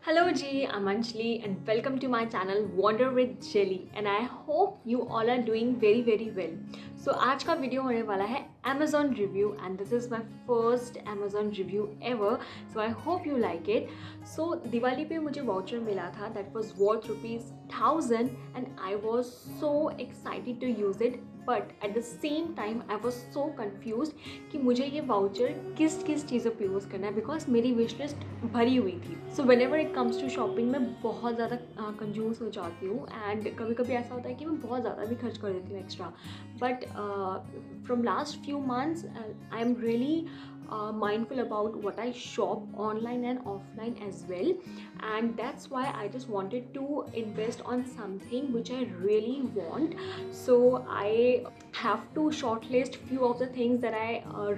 Hello G, I'm Anjali and welcome to my channel Wander with Jelly and I hope you all are doing very well. So आज का video होने वाला है Amazon review and this is my first Amazon review ever. So I hope you like it. So Diwali पे मुझे voucher मिला था that was worth Rs.1000 and I was so excited to use it. But at the same time I was so confused कि मुझे ये voucher किस किस चीज़ों पे यूज़ करना है बिकॉज मेरी विश लिस्ट भरी हुई थी. So whenever it comes to shopping मैं बहुत ज़्यादा कंजूस हो जाती हूँ एंड कभी कभी ऐसा होता है कि मैं बहुत ज़्यादा भी खर्च कर देती हूँ extra. But from last few months I am really mindful about what I shop online and offline as well, and that's why I just wanted to invest on something which I really want. So I have to shortlist few of the things that I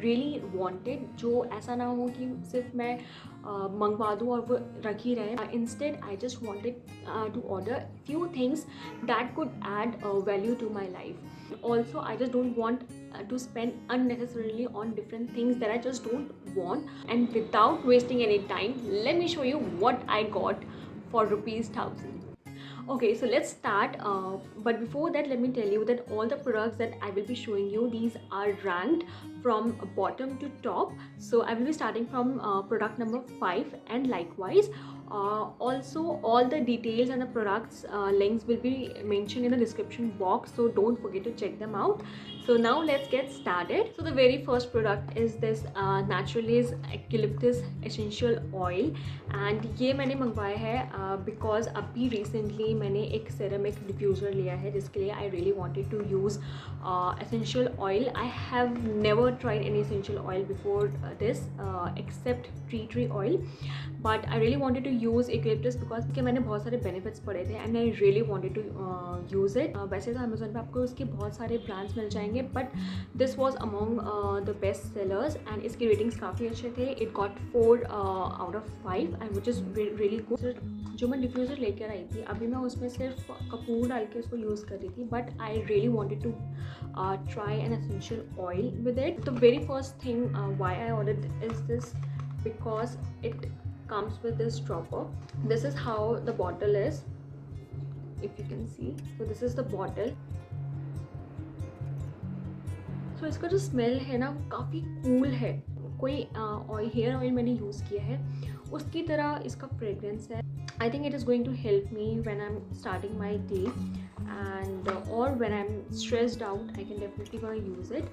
really wanted, जो ऐसा ना हो कि सिर्फ मैं मंगवा दूँ और वो रख ही रहे. Instead I just wanted to order few things that could add value to my life. Also I just don't want to spend unnecessarily on different things that I just don't want. And without wasting any time, let me show you what I got for Rs.1000. Okay, so let's start, but before that let me tell you that all the products that I will be showing you, these are ranked from bottom to top. So I will be starting from product number 5 and likewise also all the details and the products links will be mentioned in the description box, so don't forget to check them out. So now let's get started. So the very first product is this Naturalis Eculyuptus essential oil and ये मैंने मंगवाया है because अभी recently मैंने एक ceramic diffuser लिया है जिसके लिए I really wanted to use essential oil. I have never tried any essential oil before this except tea tree oil, but I really wanted to use Eculyuptus because के मैंने बहुत सारे benefits पढ़े थे and I really wanted to use it. वैसे तो Amazon पे आपको उसके बहुत सारे brands मिल जाएंगे, but this was among the best sellers and इसकी ratings काफ़ी अच्छे थे. It got 4 out of 5 and which is really good. जो मैं diffuser लेकर आई थी अभी मैं उसमें सिर्फ कपूर डाल के उसको यूज़ कर रही थी, but I really wanted to try an essential oil with it. The very first thing why I ordered is this because it comes with this dropper. This is how the bottle is, if you can see. So this is the bottle. So इसका जो smell है ना काफ़ी cool है. कोई oil hair oil मैंने use किया है उसकी तरह इसका फ्रेगरेंस है. I think it is going to help me when I'm starting my day and or when I'm stressed out. I can definitely gonna use it.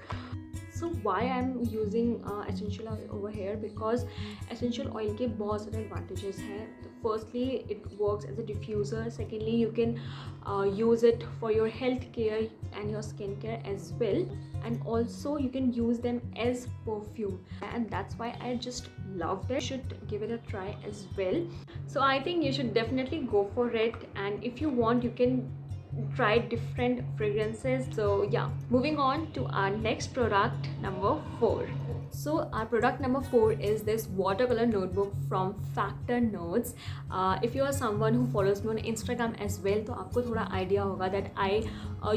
So why I'm using essential oil over here, because essential oil के बहुत सारे advantages हैं. Firstly, it works as a diffuser. Secondly, you can use it for your health care and your skin care as well, and also you can use them as perfume, and that's why I just loved it. You should give it a try as well. So I think you should definitely go for it, and if you want you can try different fragrances. So yeah, moving on to our next product number 4. So our product number 4 is this watercolor notebook from Factor Notes. If you are someone who follows me on Instagram as well, तो आपको थोड़ा idea होगा that I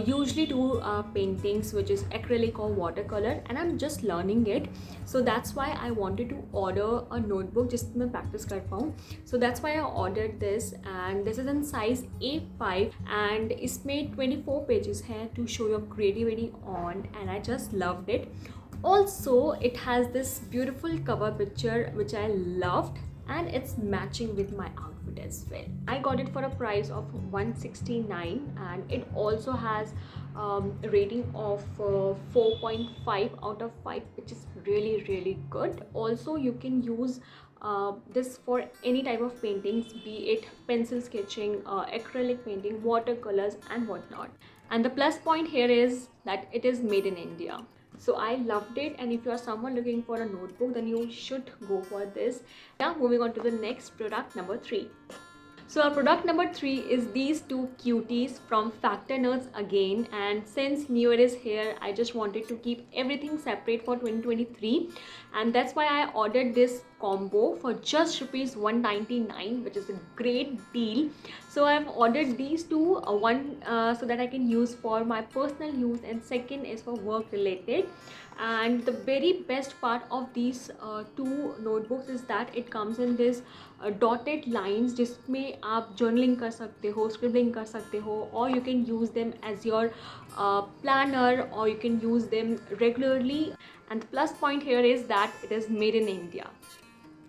usually do paintings which is acrylic or watercolor and I'm just learning it. So that's why I wanted to order a notebook जिसमें मैं practice कर पाऊँ. So that's why I ordered this and this is in size A5 and इसमें 24 pages हैं to show your creativity on, and I just loved it. Also it has this beautiful cover picture which I loved and it's matching with my outfit as well. I got it for a price of 169 and it also has a rating of 4.5 out of 5, which is really good. Also you can use this for any type of paintings, be it pencil sketching, acrylic painting, watercolors and whatnot. And the plus point here is that it is made in India. So I loved it, and if you are someone looking for a notebook then you should go for this. Now moving on to the next product number 3. So our product number 3 is these two cuties from Factor Notes again, and since New Year is here I just wanted to keep everything separate for 2023, and that's why I ordered this combo for just Rs.199, which is a great deal. So I've ordered these two, one so that I can use for my personal use and second is for work related. And the very best part of these two notebooks is that it comes in this dotted lines जिसमें आप journaling कर सकते हो, scribbling कर सकते हो, or you can use them as your planner, or you can use them regularly. And the plus point here is that it is made in India.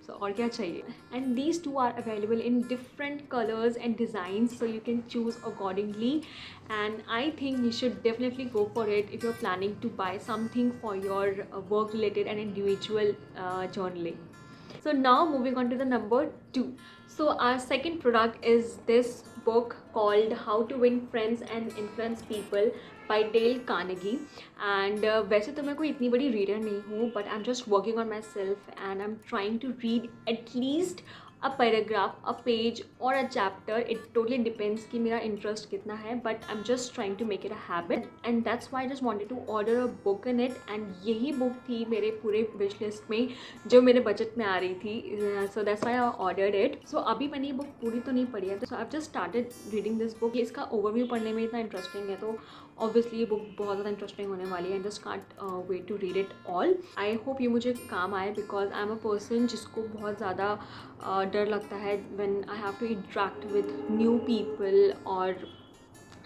So और क्या चाहिए? And these two are available in different colors and designs, so you can choose accordingly. And I think you should definitely go for it if you're planning to buy something for your work related and individual journaling. So now moving on to the number 2. So our second product is this book called How to Win Friends and Influence People by Dale Carnegie. And वैसे तो मैं कोई इतनी बड़ी reader नहीं हूँ, but I'm just working on myself and I'm trying to read at least a paragraph, a page or a chapter. It totally depends कि मेरा interest कितना है, but I'm just trying to make it a habit, and that's why I just wanted to order a book in it. And यही book थी मेरे पूरे wish list में जो मेरे budget में आ रही थी, so that's why I ordered it. So अभी मैंने ये book पूरी तो नहीं पढ़ी है, so I've just started reading this book. इसका overview पढ़ने में इतना interesting है, तो obviously ये book बहुत ज़्यादा interesting होने वाली है. I just can't wait to read it all. I hope ये मुझे काम आए, because I'm a person जिसको बहुत ज़्यादा डर लगता है when I have to interact with new people, और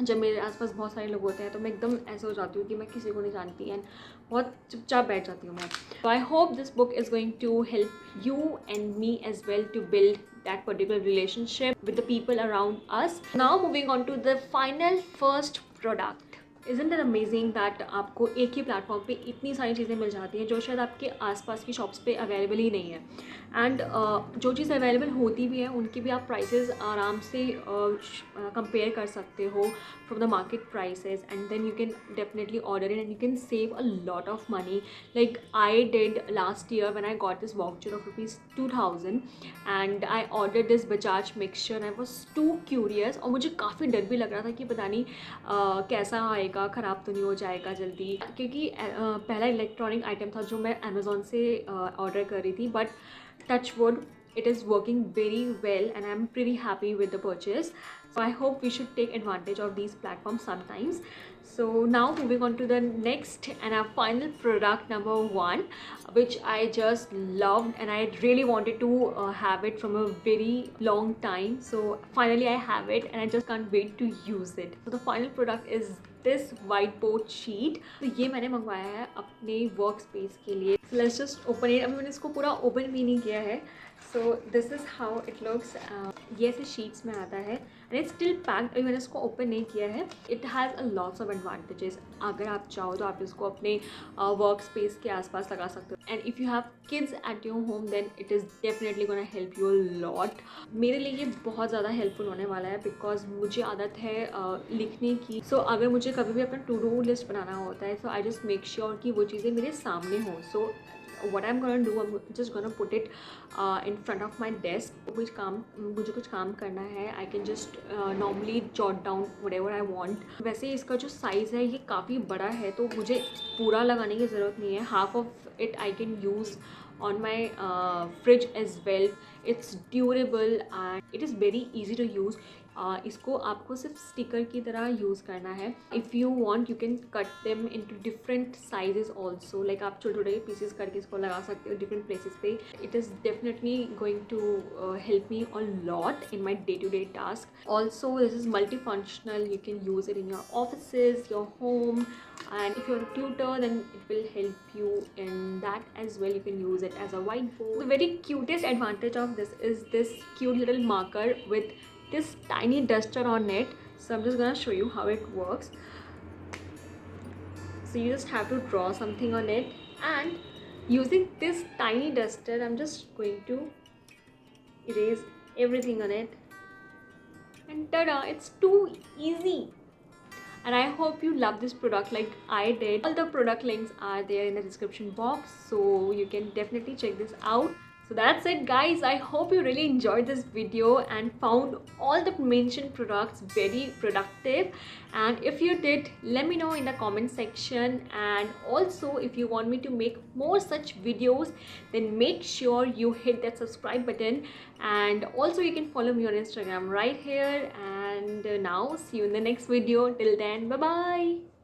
जब मेरे आसपास बहुत सारे लोग होते हैं तो मैं एकदम ऐसे हो जाती हूँ कि मैं किसी को नहीं जानती एंड बहुत चुपचाप बैठ जाती हूँ मैं. So I hope this book is going to help you and me as well to build that particular relationship with the people around us. Now moving on to the final first product. Isn't it amazing that आपको एक ही platform पे इतनी सारी चीज़ें मिल जाती हैं जो शायद आपके आसपास की शॉप्स पे अवेलेबल ही नहीं है. एंड जो चीज़ अवेलेबल होती भी है उनकी भी आप प्राइसेस आराम से कंपेयर कर सकते हो from the market prices, and then you can definitely order it and you can save a lot of money. Like I did last year when I got this voucher of Rs.2000 and I order this Bajaj mixture. I was too curious, और मुझे काफ़ी डर भी लग रहा था कि पता नहीं कैसा आएगा, ख़राब तो नहीं हो जाएगा जल्दी, क्योंकि पहला इलेक्ट्रॉनिक आइटम था जो मैं अमेज़ॉन से ऑर्डर कर रही थी. But touch wood, it is working very well and I'm pretty happy with the purchase. So I hope we should take advantage of these platforms sometimes. So now moving on to the next and our final product, number 1, which I just loved and I really wanted to have it from a very long time. So finally I have it and I just can't wait to use it. So the final product is this whiteboard sheet. तो ये मैंने मंगवाया है अपने work space के लिए. So let's just open it. अभी मैंने इसको पूरा ओपन भी नहीं किया है. So this is how it looks. ये ऐसे शीट्स में आता है and it's still packed. अभी मैंने इसको ओपन नहीं किया है. It has a lots of advantages. अगर आप चाहो तो आप इसको अपने वर्क स्पेस के आसपास लगा सकते हो. And if you have kids at your home, then it is definitely gonna help you a lot. मेरे लिए ये बहुत ज़्यादा हेल्पफुल होने वाला है, बिकॉज मुझे आदत है लिखने की. So अगर मुझे कभी भी अपना टू डू लिस्ट बनाना होता है, so I just make sure कि वो चीज़ें मेरे सामने हों. So what I'm gonna do, I'm just gonna put it in front of my desk. मुझे कुछ काम करना है, I can just normally jot down whatever I want. वैसे इसका जो साइज़ है ये काफ़ी बड़ा है, तो मुझे पूरा लगाने की ज़रूरत नहीं है. Half of it I can use on my fridge as well. It's durable and it is very easy to use. इसको आपको सिर्फ स्टिकर की तरह यूज़ करना है. If you want you can cut them into different sizes also. Like आप छोटे छोटे पीसेस करके इसको लगा सकते हो डिफरेंट प्लेसेस पे. It is definitely going to help me a lot in my day to day task. Also this is multi functional. You can use it in your offices, your home, and if you're a tutor, then it will help you in that as well. You can use it as a whiteboard. The very cutest advantage of this is this cute little marker with this tiny duster on it. So I'm just gonna show you how it works. So you just have to draw something on it, and using this tiny duster I'm just going to erase everything on it, and tada, it's too easy. And I hope you love this product like I did. All the product links are there in the description box, so you can definitely check this out. So that's it guys. I hope you really enjoyed this video and found all the mentioned products very productive. And if you did, let me know in the comment section. And also if you want me to make more such videos, then make sure you hit that subscribe button. And also you can follow me on Instagram right here. And now see you in the next video. Till then, bye bye.